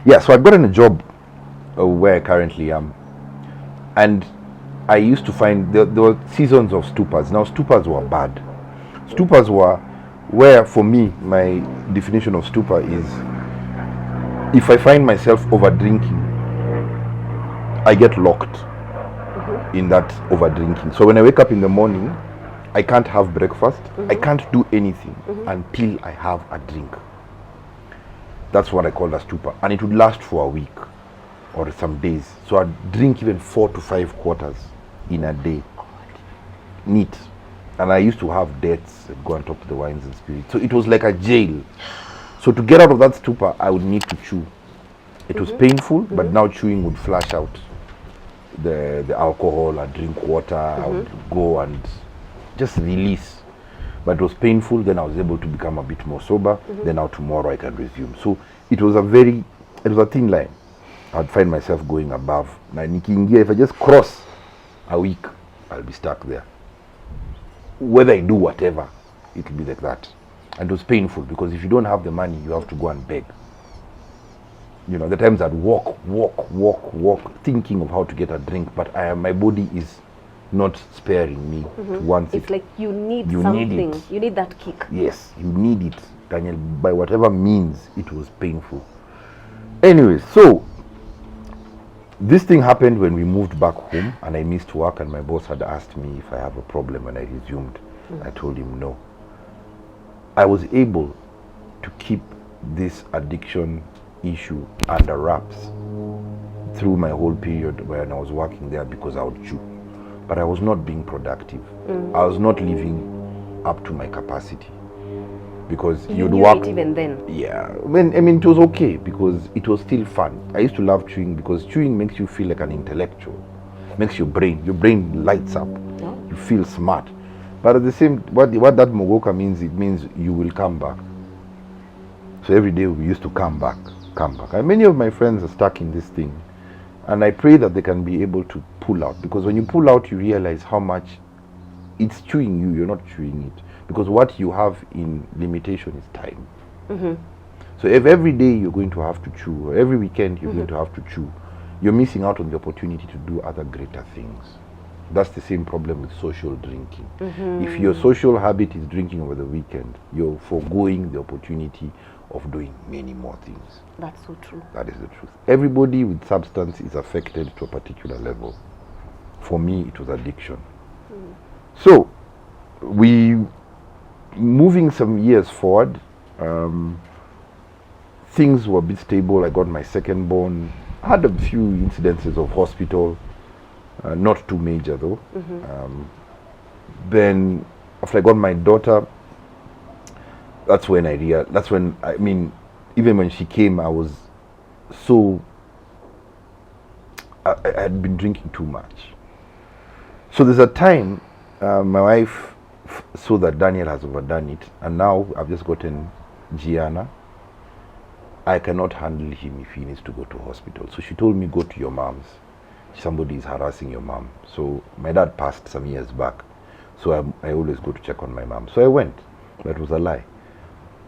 Yeah, so I'd gotten a job where I currently am, and I used to find there were seasons of stupors. Now, stupors were bad. Stupors were where, for me, my definition of stupor is if I find myself over drinking, I get locked in that over drinking. So when I wake up in the morning, I can't have breakfast. I can't do anything until I have a drink. That's what I call a stupor, and it would last for a week or some days. So I'd drink even 4 to 5 quarters in a day, neat. And I used to have dates and go and talk to the wines and spirits. So it was like a jail. So to get out of that stupor, I would need to chew. It was painful, but now chewing would flush out the alcohol. I'd drink water, I would go and just release. But it was painful. Then I was able to become a bit more sober. Then now tomorrow I can resume. So it was a thin line. I'd find myself going above. If I just cross a week, I'll be stuck there. Whether I do whatever, it'll be like that. And it was painful because if you don't have the money, you have to go and beg. You know, the times I'd walk, thinking of how to get a drink, but my body is not sparing me to want It's like you need You something. need it. You need that kick. Yes, you need it, Daniel. By whatever means, it was painful. Anyway, so this thing happened when we moved back home, and I missed work, and my boss had asked me if I have a problem when I resumed. I told him no. I was able to keep this addiction issue under wraps through my whole period when I was working there because I would chew. But I was not being productive. I was not living up to my capacity. Because You you'd knew work it even then. Yeah, I mean it was okay because it was still fun. I used to love chewing because chewing makes you feel like an intellectual, makes your brain lights up. Yeah. You feel smart. But at the same, what that mogoka means, it means you will come back. So every day we used to come back. And many of my friends are stuck in this thing, and I pray that they can be able to pull out, because when you pull out, you realize how much it's chewing you. You're not chewing it. Because what you have in limitation is time. So if every day you're going to have to chew, or every weekend you're going to have to chew, you're missing out on the opportunity to do other greater things. That's the same problem with social drinking. If your social habit is drinking over the weekend, you're foregoing the opportunity of doing many more things. That's so true. That is the truth. Everybody with substance is affected to a particular level. For me, it was addiction. So, moving some years forward, things were a bit stable. I got my second born. I had a few incidences of hospital, not too major though. Then after I got my daughter, that's when even when she came, I was I had been drinking too much. So there's a time my wife saw that Daniel has overdone it, and now I've just gotten Gianna. I cannot handle him if he needs to go to hospital. So she told me, go to your mom's. Somebody is harassing your mom. So my dad passed some years back. So I always go to check on my mom. So I went. That was a lie.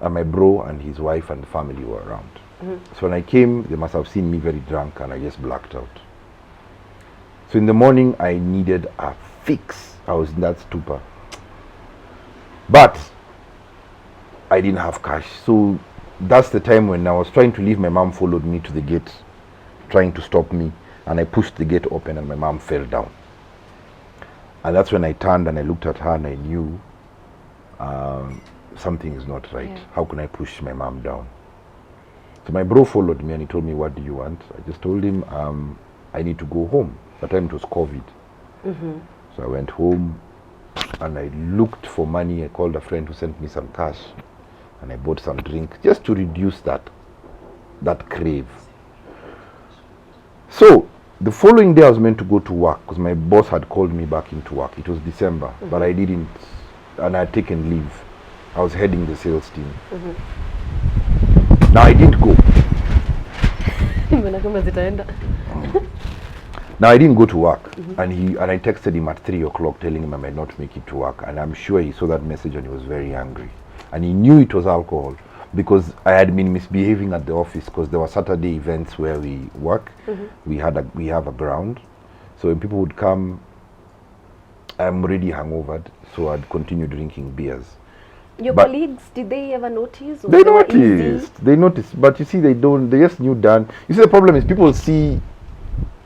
And my bro and his wife and the family were around. So when I came, they must have seen me very drunk, and I just blacked out. So in the morning, I needed a fix. I was in that stupor. But I didn't have cash. So that's the time when I was trying to leave. My mom followed me to the gate, trying to stop me. And I pushed the gate open, and my mom fell down. And that's when I turned and I looked at her, and I knew something is not right. Yeah. How can I push my mom down? So my bro followed me, and he told me, what do you want? I just told him, I need to go home. That time it was COVID. So I went home, and I looked for money. I called a friend who sent me some cash, and I bought some drink just to reduce that crave. So the following day I was meant to go to work because my boss had called me back into work. It was December, but I didn't, and I had taken leave. I was heading the sales team. Now I didn't go. Now I didn't go to work, and I texted him at 3 o'clock telling him I might not make it to work, and I'm sure he saw that message and he was very angry, and he knew it was alcohol, because I had been misbehaving at the office because there were Saturday events where we work. We have a ground, so when people would come, I'm already hungover, so I'd continue drinking beers. Your But colleagues, did they ever notice? Or they were easy? noticed. They noticed, but you see, they just knew Dan. You see, the problem is people see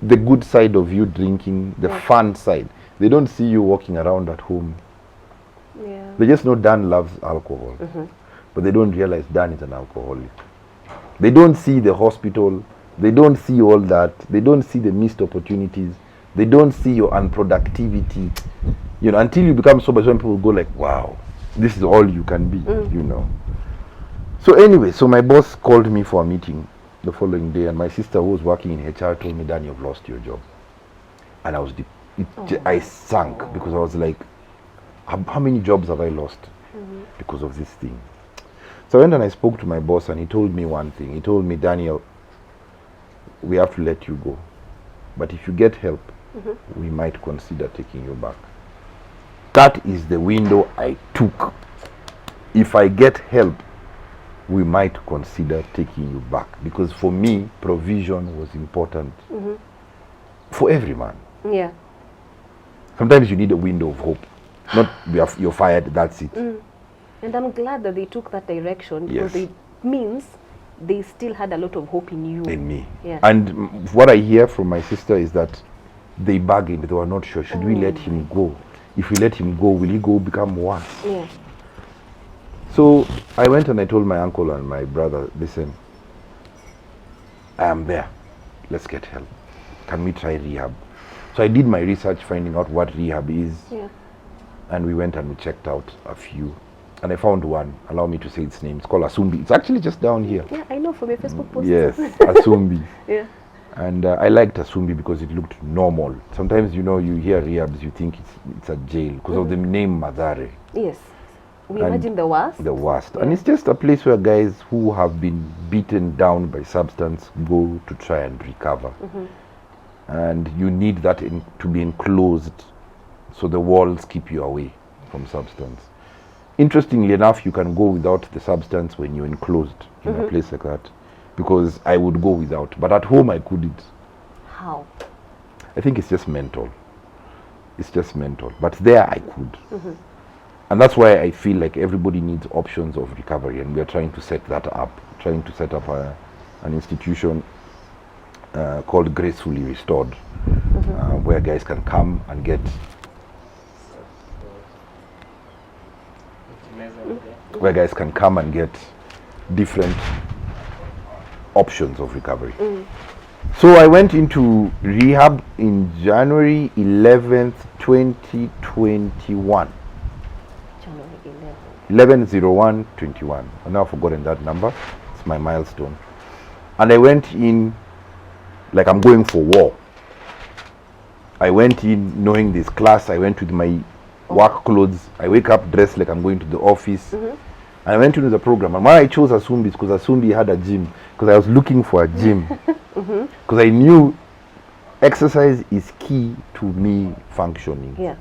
the good side of you drinking, the fun side. They don't see you walking around at home. Yeah. They just know Dan loves alcohol, but they don't realize Dan is an alcoholic. They don't see the hospital. They don't see all that. They don't see the missed opportunities. They don't see your unproductivity. You know, until you become sober, some people go like, wow, this is all you can be, you know. So anyway, so my boss called me for a meeting the following day, and my sister who was working in HR told me, Dan, you've lost your job. And I was I sank because I was like, how many jobs have I lost because of this thing? So I went and I spoke to my boss, and he told me one thing. He told me, Daniel, we have to let you go, but if you get help, we might consider taking you back. That is the window I took. If I get help, we might consider taking you back, because for me, provision was important for every man. Yeah. Sometimes you need a window of hope, not you're fired, that's it. And I'm glad that they took that direction, because Yes. it means they still had a lot of hope in you. In me. Yeah. And what I hear from my sister is that they bargained. They were not sure. Should we let him go? If we let him go, will he go become worse? Yeah. So I went and I told my uncle and my brother, listen, I am there. Let's get help. Can we try rehab? So I did my research finding out what rehab is. Yeah. And we went and we checked out a few. And I found one. Allow me to say its name. It's called Asumbi. It's actually just down here. Yeah, I know from your Facebook posts. Yes, Asumbi. Yeah. And I liked Asumbi because it looked normal. Sometimes, you know, you hear rehabs, you think it's a jail because of the name Madare. Yes. We And imagine the worst. The worst. Yeah. And it's just a place where guys who have been beaten down by substance go to try and recover. And you need that to be enclosed, so the walls keep you away from substance. Interestingly enough, you can go without the substance when you're enclosed in a place like that, because I would go without, but at home I couldn't. How? I think it's just mental. It's just mental. But there I could. And that's why I feel like everybody needs options of recovery, and we are trying to set that up, trying to set up an institution called Gracefully Restored, where guys can come and get different options of recovery. So I went into rehab in January 11th, 2021. January 11/01/21. I've now forgotten that number. It's my milestone. And I went in like I'm going for war. I went in knowing this class. I went with my work clothes. I wake up dressed like I'm going to the office. And I went into the program. And why I chose Asumbi is because Asumbi had a gym. Because I was looking for a gym. Because I knew exercise is key to me functioning. Yeah.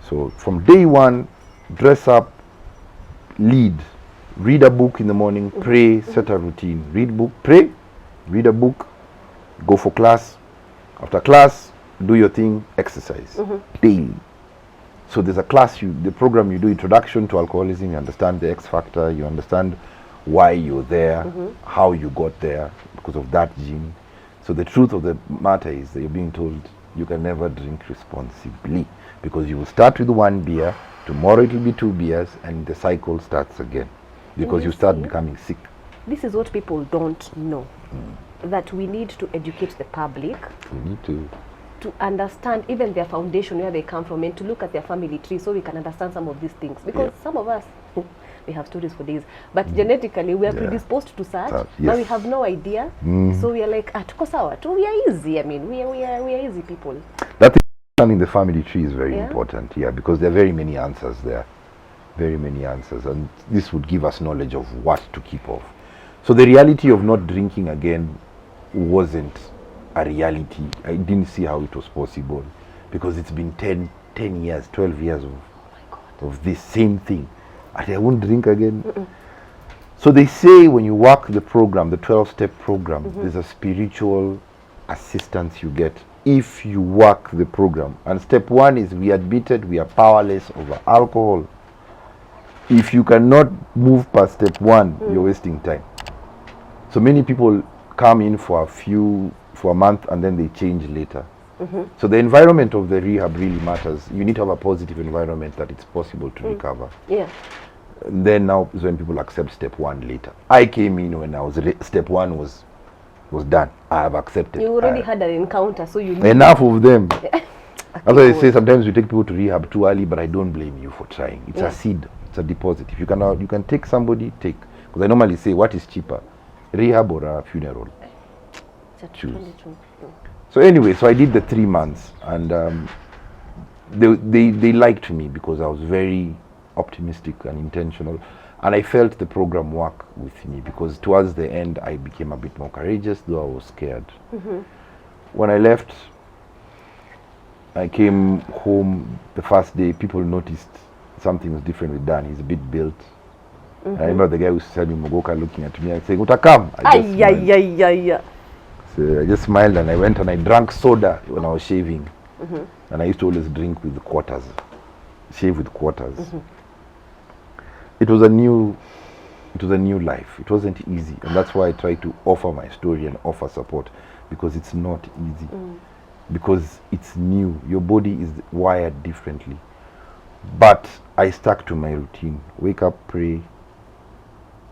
So from day one, dress up, lead, read a book in the morning, pray, set a routine. Read book, pray, read a book, go for class. After class, do your thing, exercise daily. So there's a class, the program you do, introduction to alcoholism, you understand the X factor, you understand why you're there, how you got there, because of that gene. So the truth of the matter is that you're being told you can never drink responsibly, because you will start with one beer, tomorrow it will be 2 beers, and the cycle starts again, because you start becoming sick. This is what people don't know, that we need to educate the public. We need to Understand even their foundation, where they come from, and to look at their family tree, so we can understand some of these things. Because some of us, we have stories for days, but genetically we are predisposed to such. Now we have no idea, so we are like, tuko sawa tu, we are easy. I mean, we are easy people. That understanding the family tree is very important, because there are very many answers there, very many answers, and this would give us knowledge of what to keep off. So the reality of not drinking again wasn't a reality. I didn't see how it was possible, because it's been 10 years, 12 years of this same thing. And I won't drink again. So they say when you work the program, the 12-step program, there's a spiritual assistance you get if you work the program. And step 1 is we admitted we are powerless over alcohol. If you cannot move past step 1, you're wasting time. So many people come in for a month and then they change later. So the environment of the rehab really matters. You need to have a positive environment that it's possible to recover. Yeah. And then now is when people accept step 1 later. I came in when I was step 1 was done. I have accepted. You already had an encounter, so you knew. Enough of them. That's why I say sometimes we take people to rehab too early, but I don't blame you for trying. It's a seed. It's a deposit. If you can take somebody, take. Because I normally say, what is cheaper, rehab or a funeral? Choose. So anyway, so I did the 3 months, and they liked me because I was very optimistic and intentional, and I felt the program work with me because towards the end I became a bit more courageous, though I was scared. When I left, I came home the first day. People noticed something was different with Dan. He's a bit built. I remember the guy who was selling Mogoka looking at me and saying, "Utakam." So I just smiled and I went and I drank soda when I was shaving. And I used to always drink with quarters, shave with quarters. It was a new life. It wasn't easy, and that's why I try to offer my story and offer support, because it's not easy. Because it's new. Your body is wired differently. But I stuck to my routine. Wake up, pray,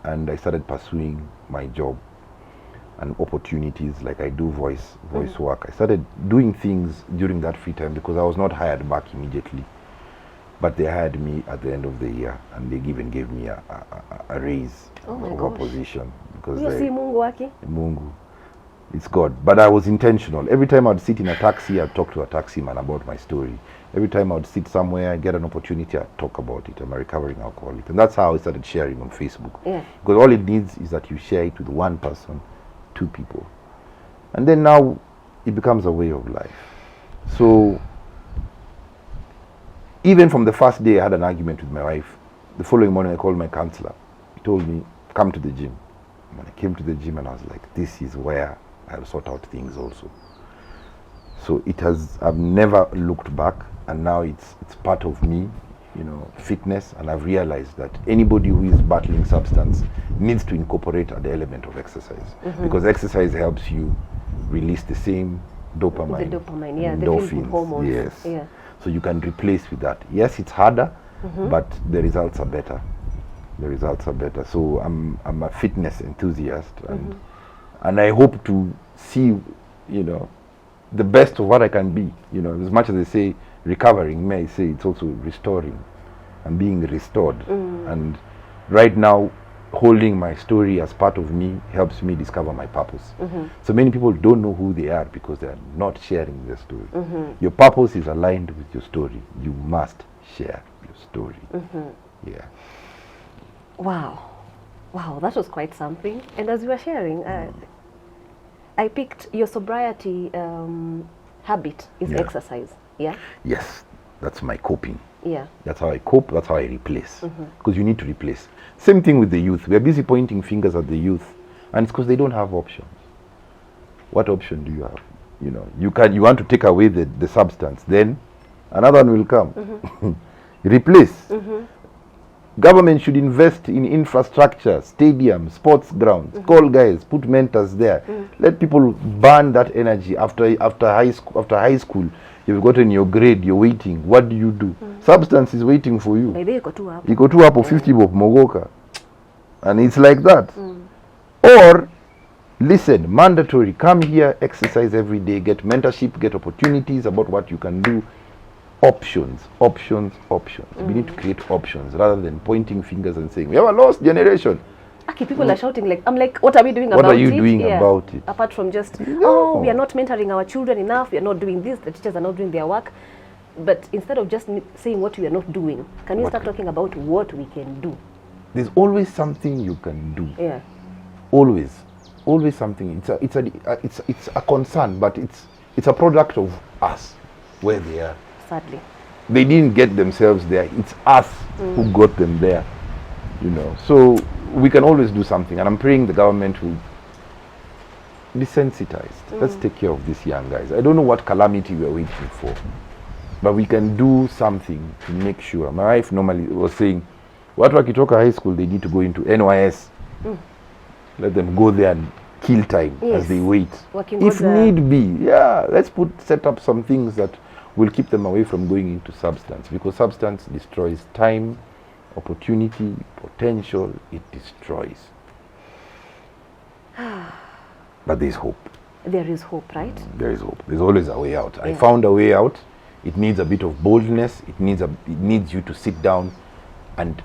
and I started pursuing my job and opportunities, like I do voice work. I started doing things during that free time because I was not hired back immediately. But they hired me at the end of the year, and they even gave me a raise of a position. Because Mungu. It's God. But I was intentional. Every time I'd sit in a taxi, I'd talk to a taxi man about my story. Every time I'd sit somewhere and get an opportunity, I'd talk about it. I'm a recovering alcoholic. And that's how I started sharing on Facebook. Because all it needs is that you share it with one person, 2 people. And then now it becomes a way of life. So even from the first day I had an argument with my wife, the following morning I called my counselor. He told me, come to the gym. When I came to the gym, and I was like, this is where I'll sort out things also. So I've never looked back, and now it's part of me, fitness, and I've realized that anybody who is battling substance needs to incorporate the element of exercise, because exercise helps you release the same dopamine, the endorphins, hormones. Yes. So you can replace with that. Yes, it's harder, but the results are better. So I'm a fitness enthusiast, and I hope to see, the best of what I can be. As much as they say recovering, may I say it's also restoring and being restored. And right now, holding my story as part of me helps me discover my purpose. So many people don't know who they are because they are not sharing their story. Your purpose is aligned with your story. You must share your story. Yeah. Wow, that was quite something. And as you were sharing, I picked your sobriety habit is exercise. Yeah. Yes, that's my coping. Yeah. That's how I cope. That's how I replace. Because you need to replace. Same thing with the youth. We are busy pointing fingers at the youth, and it's because they don't have options. What option do you have? You want to take away the substance, then another one will come. Replace. Government should invest in infrastructure, stadiums, sports grounds, call guys, put mentors there. Let people burn that energy after high school. You've gotten your grade, you're waiting. What do? Substance is waiting for you. You go to up 50 bob mogoka. And it's like that. Or listen, mandatory, come here, exercise every day, get mentorship, get opportunities about what you can do. Options. We need to create options rather than pointing fingers and saying we have a lost generation. People are shouting what are we doing about it? What are you doing about it? Apart from just we are not mentoring our children enough, we are not doing this, the teachers are not doing their work. But instead of just saying what we are not doing, can you start talking about what we can do? There's always something you can do. Yeah. Always something. It's a concern, but it's a product of us where they are. Sadly, they didn't get themselves there. It's us who got them there. So we can always do something, and I'm praying the government will be sensitized. Let's take care of these young guys. I don't know what calamity we're waiting for, but we can do something to make sure. My wife normally was saying, what wakitoka high school, they need to go into NYS. Let them go there and kill time as they wait. If need be, let's set up some things that will keep them away from going into substance, because substance destroys time, opportunity, potential. It destroys. But there's hope. There is hope, right? There is hope. There's always a way out. I found a way out. It needs a bit of boldness. It needs you to sit down and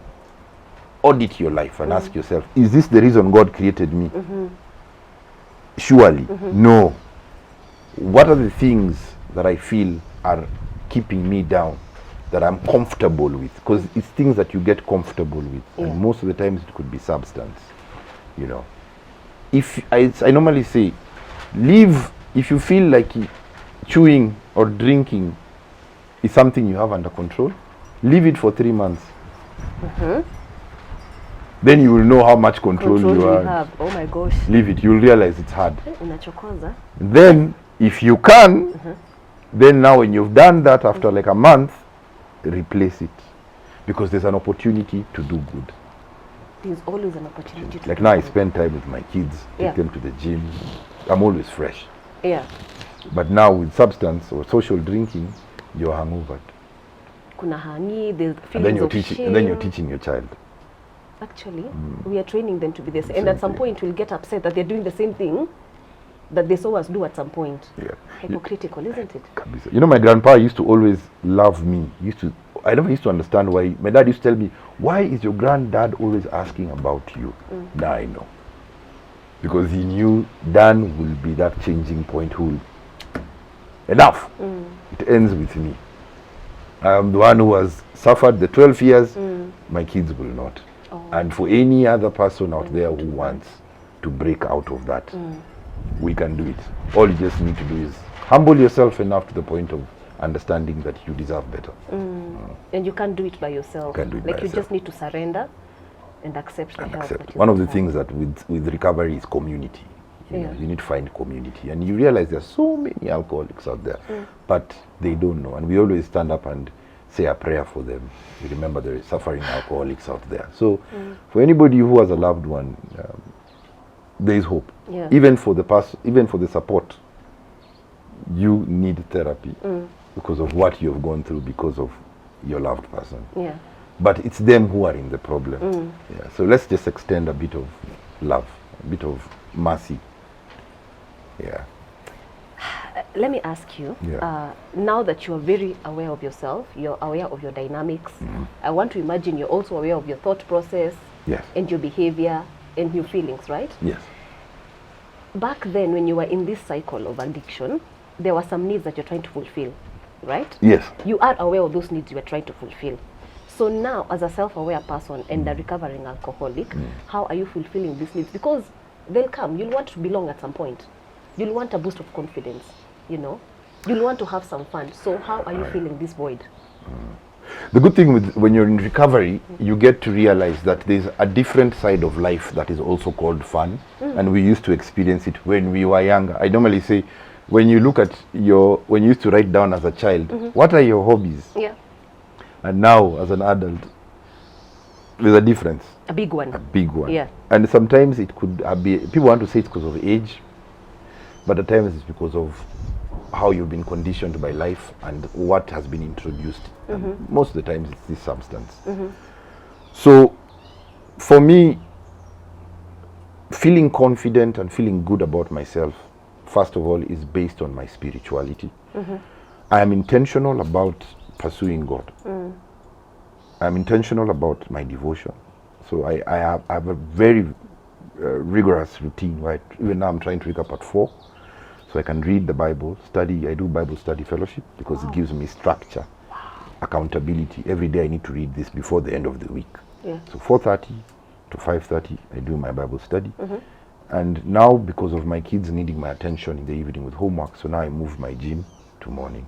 audit your life and ask yourself, is this the reason God created me? Surely. No. What are the things that I feel are keeping me down, that I'm comfortable with? Because it's things that you get comfortable with. And most of the times it could be substance, you know. If I normally say, leave, if you feel like chewing or drinking is something you have under control, leave it for 3 months. Then you will know how much control you have. Oh my gosh. Leave it, you'll realize it's hard. Unachokoza. Then, if you can, then now when you've done that after like a month, replace it. Because there's an opportunity to do good. There's always an opportunity to like now I spend time with my kids, take them to the gym. I'm always fresh. But now with substance or social drinking, you're hungover. Kuna hangi, there's and then you're teaching your child. Actually, we are training them to be the same. And at some point, we'll get upset that they're doing the same thing that they saw us do at some point. Hypocritical, isn't it? You know, my grandpa used to always love me. I never used to understand why. My dad used to tell me, why is your granddad always asking about you? Now I know. Because he knew Dan will be that changing point who will, enough. It ends with me. I'm the one who has suffered the 12 years. My kids will not. And for any other person out there who wants to break out of that, we can do it. All you just need to do is humble yourself enough to the point of understanding that you deserve better. And you can't do it by yourself. You just need to surrender and accept the help. One of the things that with recovery is community. You need to find community. And you realize there's so many alcoholics out there, but they don't know. And we always stand up and say a prayer for them. We remember there is suffering alcoholics out there. So for anybody who has a loved one, there is hope. Even for the support, you need therapy because of what you've gone through, because of your loved person. But it's them who are in the problem. So let's just extend a bit of love, a bit of mercy. Let me ask you, now that you are very aware of yourself, you're aware of your dynamics, I want to imagine you're also aware of your thought process and your behavior and your feelings, right? Back then, when you were in this cycle of addiction, there were some needs that you're trying to fulfill, right? You are aware of those needs you are trying to fulfill. So now, as a self-aware person and a recovering alcoholic, how are you fulfilling these needs? Because they'll come. You'll want to belong at some point. You'll want a boost of confidence, you know. You'll want to have some fun. So how are you feeling this void? The good thing when you're in recovery, you get to realize that there's a different side of life that is also called fun. And we used to experience it when we were younger. I normally say, when you look at when you used to write down as a child, what are your hobbies? And now, as an adult, there's a difference. A big one. A big one. And sometimes it could be, people want to say it's because of age, but at times it's because of how you've been conditioned by life and what has been introduced. And most of the times it's this substance. So, for me, feeling confident and feeling good about myself, first of all, is based on my spirituality. I am intentional about pursuing God. I'm intentional about my devotion. So I have a very rigorous routine, right? Even now I'm trying to wake up at 4 so I can read the Bible, study. I do Bible study fellowship because it gives me structure, accountability. Every day I need to read this before the end of the week. So 4:30 to 5:30 I do my Bible study. And now, because of my kids needing my attention in the evening with homework, so now I moved my gym to morning.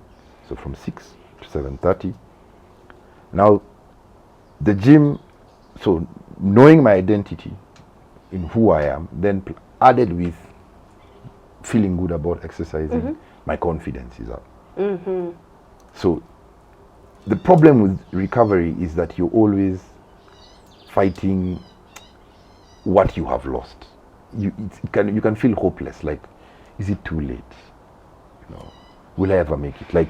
So from 6 to 7:30. Now, the gym, so knowing my identity in who I am, then added with feeling good about exercising, my confidence is up. So the problem with recovery is that you're always fighting what you have lost. You can feel hopeless, like, is it too late? You know, will I ever make it? Like,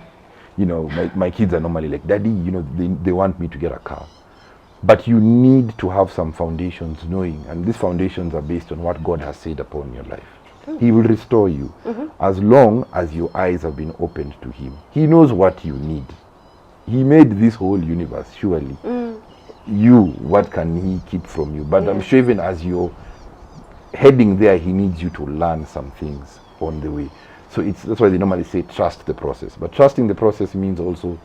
you know, my kids are normally like, Daddy, you know, they want me to get a car. But you need to have some foundations knowing, and these foundations are based on what God has said upon your life. He will restore you as long as your eyes have been opened to Him. He knows what you need. He made this whole universe, surely. You, what can He keep from you? But I'm sure even as you're heading there, He needs you to learn some things on the way. So that's why they normally say trust the process. But trusting the process means also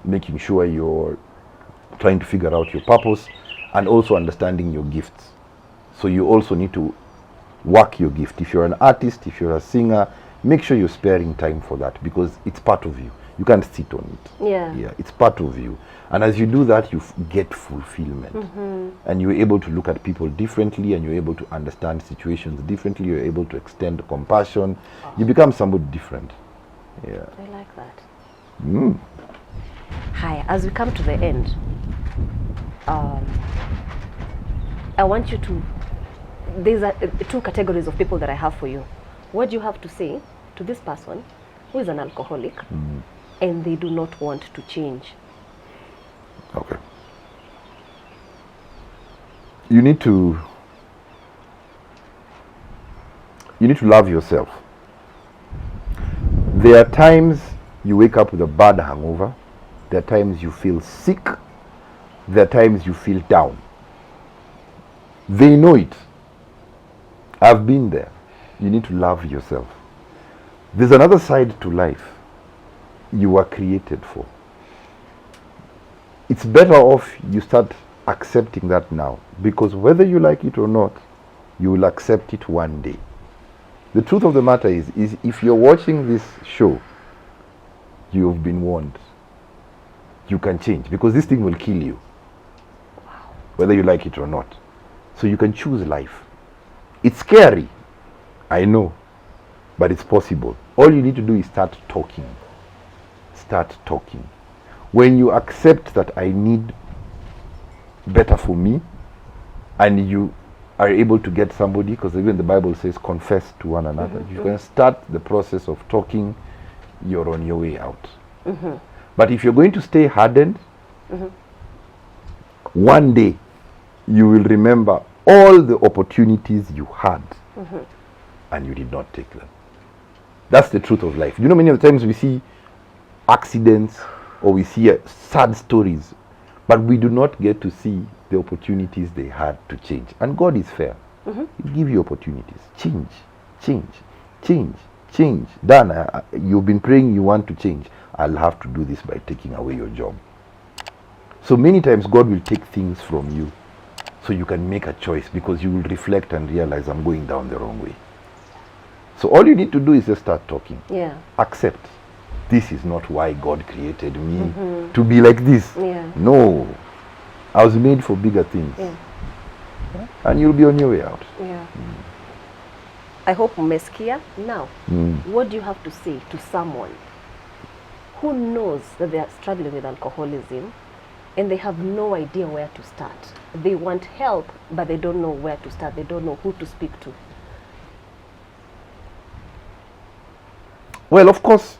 making sure you're trying to figure out your purpose and also understanding your gifts. So you also need to work your gift. If you're an artist, if you're a singer, make sure you're sparing time for that, because it's part of you. You can't sit on it. Yeah, it's part of you. And as you do that, you get fulfillment. And you're able to look at people differently, and you're able to understand situations differently. You're able to extend compassion. You become somebody different. Yeah. I like that. Hi, as we come to the end, I want you to, these are two categories of people that I have for you. What do you have to say to this person who is an alcoholic and they do not want to change? Okay. You need to love yourself. There are times you wake up with a bad hangover. There are times you feel sick. There are times you feel down. They know it. I've been there. You need to love yourself. There's another side to life you were created for. It's better off you start accepting that now, because whether you like it or not, you will accept it one day. The truth of the matter is if you're watching this show, you've been warned. You can change, because this thing will kill you, whether you like it or not. So you can choose life. It's scary, I know, but it's possible. All you need to do is start talking. Start talking. When you accept that I need better for me, and you are able to get somebody, because even the Bible says confess to one another, you can start the process of talking, you're on your way out. But if you're going to stay hardened, one day you will remember all the opportunities you had and you did not take them. That's the truth of life. You know, many of the times we see accidents or we see sad stories, but we do not get to see the opportunities they had to change. And God is fair. He'll give you opportunities. Change, change, change, change. Dan, you've been praying you want to change. I'll have to do this by taking away your job. So many times God will take things from you so you can make a choice, because you will reflect and realize I'm going down the wrong way. So all you need to do is just start talking. Accept. This is not why God created me to be like this. No. I was made for bigger things. And you'll be on your way out. I hope umesikia. Now, what do you have to say to someone who knows that they are struggling with alcoholism and they have no idea where to start? They want help, but they don't know where to start. They don't know who to speak to. Well, of course,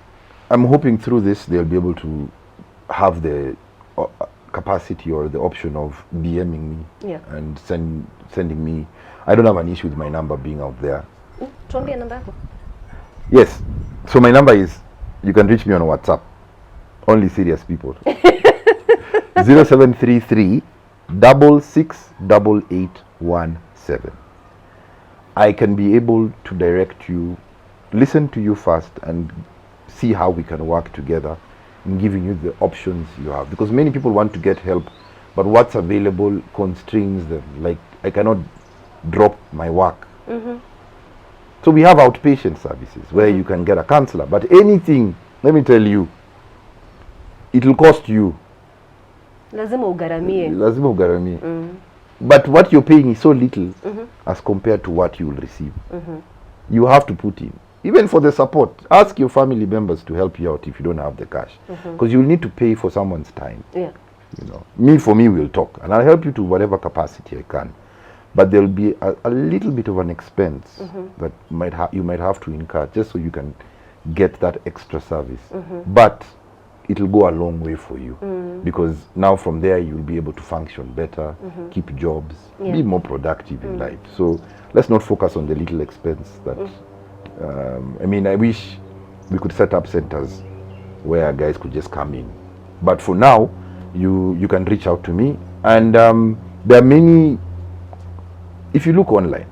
I'm hoping through this they'll be able to have the capacity or the option of DMing me and sending me. I don't have an issue with my number being out there. Tuambie namba yako. Yes. So my number is, you can reach me on WhatsApp. Only serious people. 0733 668817. I can be able to direct you, listen to you first, and see how we can work together in giving you the options you have. Because many people want to get help, but what's available constrains them. Like, I cannot drop my work. So we have outpatient services where you can get a counselor, but anything, let me tell you, it will cost you. Lazima ugaramie. Lazima ugaramie. But what you're paying is so little as compared to what you will receive. You have to put in. Even for the support, ask your family members to help you out if you don't have the cash. Because you'll need to pay for someone's time. Yeah. You know, for me, we'll talk. And I'll help you to whatever capacity I can. But there'll be a little bit of an expense that you might have to incur just so you can get that extra service. But it'll go a long way for you. Because now from there, you'll be able to function better, keep jobs, be more productive in life. So let's not focus on the little expense that... I mean, I wish we could set up centers where guys could just come in. But for now, you can reach out to me. And there are many... If you look online,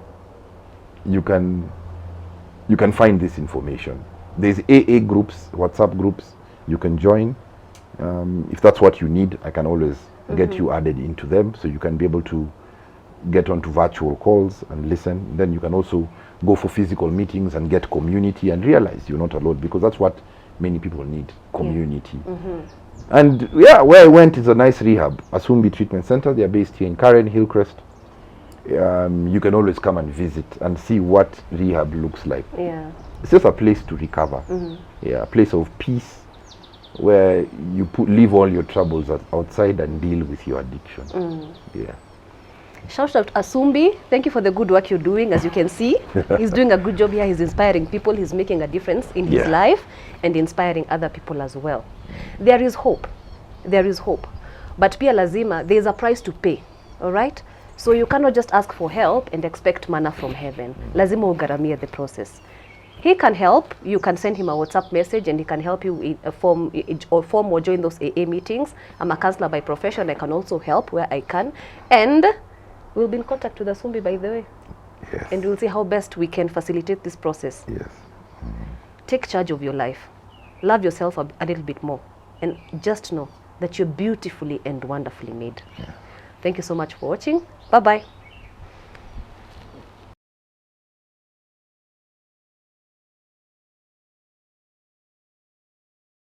you can find this information. There's AA groups, WhatsApp groups you can join. If that's what you need, I can always get you added into them, so you can be able to get onto virtual calls and listen. Then you can also go for physical meetings and get community and realize you're not alone, because that's what many people need, community. And yeah, where I went is a nice rehab, Asumbi Treatment Center. They are based here in Karen, Hillcrest. You can always come and visit and see what rehab looks like. Yeah. It's just a place to recover. Yeah, a place of peace where you leave all your troubles outside and deal with your addiction. Yeah. Shout out Asumbi. Thank you for the good work you're doing. As you can see, he's doing a good job here. He's inspiring people. He's making a difference in his life and inspiring other people as well. There is hope. There is hope. But pia lazima, there is a price to pay. All right? So you cannot just ask for help and expect manna from heaven. Lazima ugaramia the process. He can help. You can send him a WhatsApp message and he can help you form or join those AA meetings. I'm a counselor by profession. I can also help where I can. And we'll be in contact with Asumbi, by the way. Yes. And we'll see how best we can facilitate this process. Yes. Take charge of your life. Love yourself a little bit more. And just know that you're beautifully and wonderfully made. Thank you so much for watching. Bye-bye.